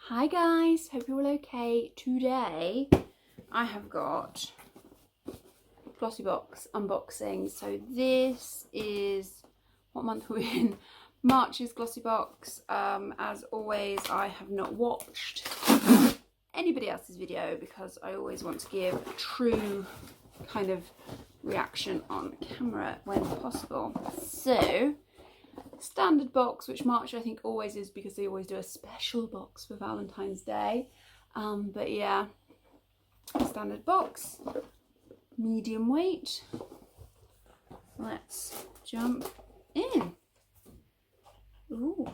Hi guys, hope you're all okay. Today I have got Glossybox unboxing. So this is, what month are we in? March's Glossybox. As always, I have not watched anybody else's video because I always want to give a true kind of reaction on camera when possible. So standard box, which March I think always is because they always do a special box for Valentine's Day. But yeah, standard box, medium weight. Let's jump in. Ooh.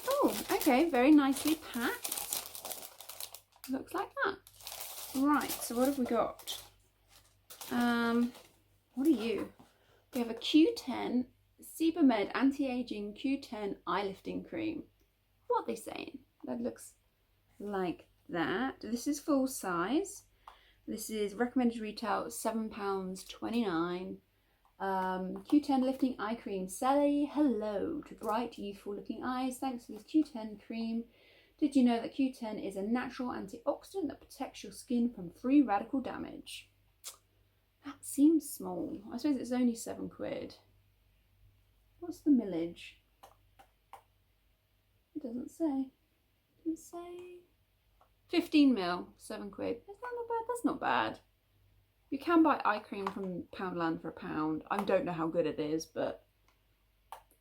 Oh, okay, very nicely packed. Looks like that. Right, so what have we got? What are you? We have a Q10 Sebamed Anti-Aging Q10 Eye Lifting Cream. What are they saying? That looks like that. This is full size. This is recommended retail £7.29. Q10 Lifting Eye Cream. Sally, hello to bright, youthful looking eyes. Thanks for this Q10 cream. Did you know that Q10 is a natural antioxidant that protects your skin from free radical damage? That seems small. I suppose it's only £7. What's the millage? It doesn't say. It doesn't say. 15 ml, £7. Is that not bad? That's not bad. You can buy eye cream from Poundland for £1. I don't know how good it is, but...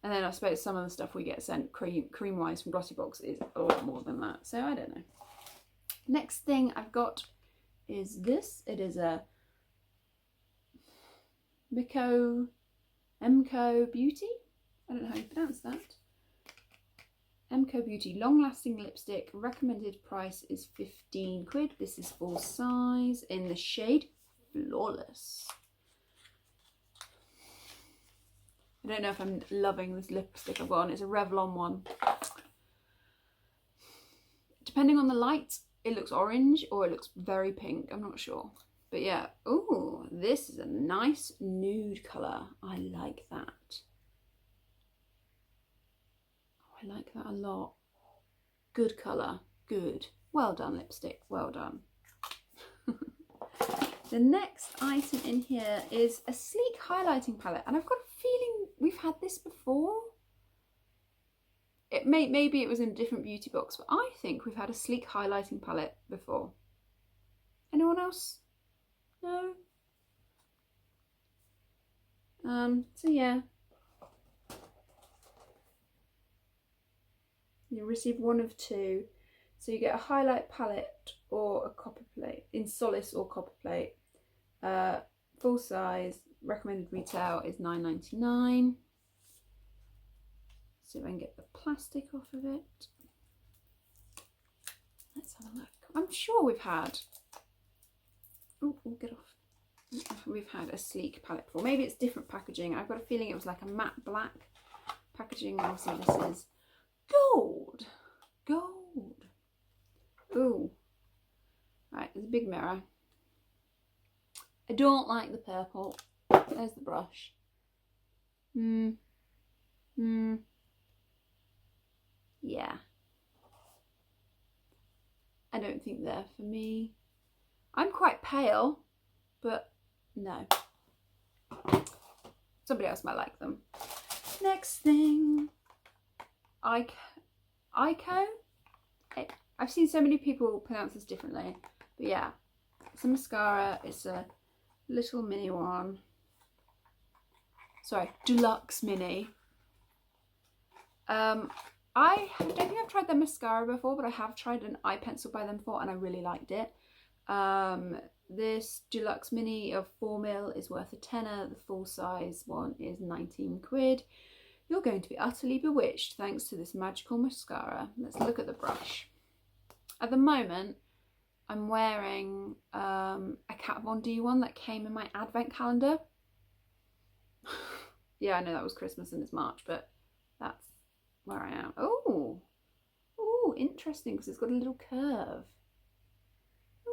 And then I suppose some of the stuff we get sent cream-wise from Glossybox is a lot more than that. So I don't know. Next thing I've got is this. It is a Emco Beauty. I don't know how you pronounce that. Emco Beauty long lasting lipstick. Recommended price is £15. This is full size in the shade Flawless. I don't know if I'm loving this lipstick I've got on. It's a Revlon one. Depending on the light, it looks orange or it looks very pink. I'm not sure. But yeah, ooh, this is a nice nude colour. I like that. Oh, I like that a lot. Good colour, good. Well done, lipstick, well done. The next item in here is a sleek highlighting palette. And I've got a feeling we've had this before. Maybe it was in a different beauty box, but I think we've had a sleek highlighting palette before. Anyone else? No. So yeah, you receive one of two. So you get a highlight palette or a copper plate, in Solace or copper plate. Full size, recommended retail is £9.99. See if I can get the plastic off of it. Let's have a look. I'm sure we've had... Oh, get off. We've had a sleek palette before. Maybe it's different packaging. I've got a feeling it was like a matte black packaging. Obviously this is gold. Gold. Ooh. Right, there's a big mirror. I don't like the purple. There's the brush. Yeah. I don't think they're for me. I'm quite pale, but no. Somebody else might like them. Next thing. Ico? I've seen so many people pronounce this differently. But yeah, it's a mascara. It's a little mini one. Sorry, deluxe mini. I don't think I've tried their mascara before, but I have tried an eye pencil by them before and I really liked it. This deluxe mini of 4ml is worth a tenner. The full size one is £19. You're going to be utterly bewitched thanks to this magical mascara. Let's look at the brush. At the moment, I'm wearing a Kat Von D one that came in my advent calendar. Yeah, I know that was Christmas and it's March, but that's where I am. Oh, interesting, because it's got a little curve.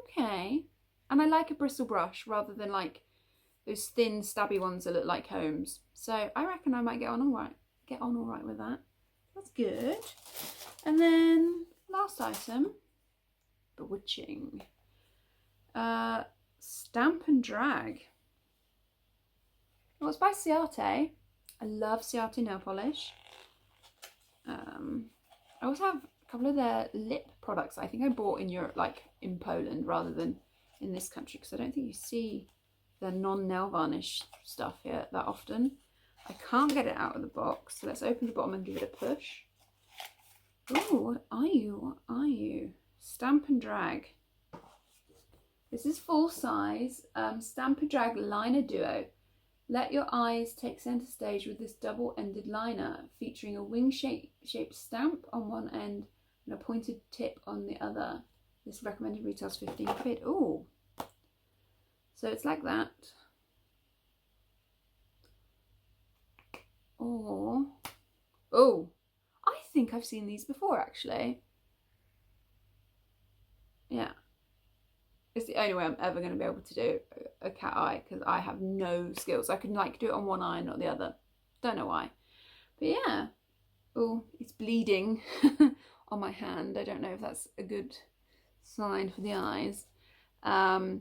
Okay. And I like a bristle brush rather than like those thin stabby ones that look like combs. So I reckon I might get on all right. get on all right with that. That's good. And then last item, bewitching. Stamp and Drag. Well, it's by Ciate. I love Ciate nail polish. I also have a couple of their lip products I think I bought in Europe, like in Poland rather than in this country, because I don't think you see the non-nail varnish stuff here that often. I can't get it out of the box, so let's open the bottom and give it a push. Oh, what are you? What are you? Stamp and Drag. This is full size Stamp and Drag Liner Duo. Let your eyes take centre stage with this double-ended liner featuring a wing-shaped stamp on one end and a pointed tip on the other. This recommended retails 15 quid. Oh, so it's like that. Or, oh, I think I've seen these before actually. Yeah. It's the only way I'm ever going to be able to do a cat eye, because I have no skills. I can like do it on one eye and not the other. Don't know why. But yeah. Oh, it's bleeding on my hand. I don't know if that's a good sign for the eyes. But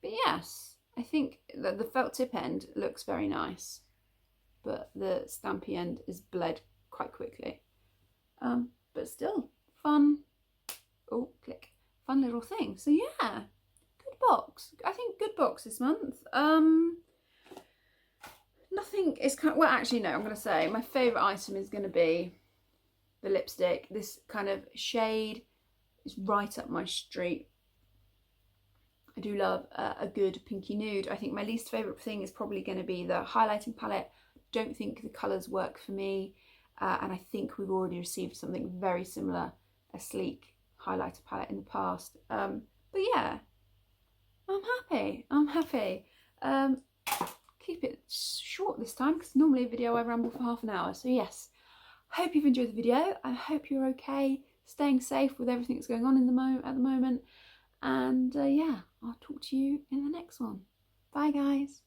yes, I think that the felt tip end looks very nice, but the stampy end is bled quite quickly. But still fun. Oh, click. Fun little thing. So yeah. Box. I think good box this month. Nothing is kind of, well, actually no, I'm going to say my favourite item is going to be the lipstick. This kind of shade is right up my street. I do love a good pinky nude. I think my least favourite thing is probably going to be the highlighting palette. Don't think the colours work for me, and I think we've already received something very similar, a sleek highlighter palette in the past. But yeah, I'm happy. Keep it short this time, because normally a video I ramble for half an hour. So yes, hope you've enjoyed the video. I hope you're okay, staying safe with everything that's going on in at the moment. And yeah, I'll talk to you in the next one. Bye guys.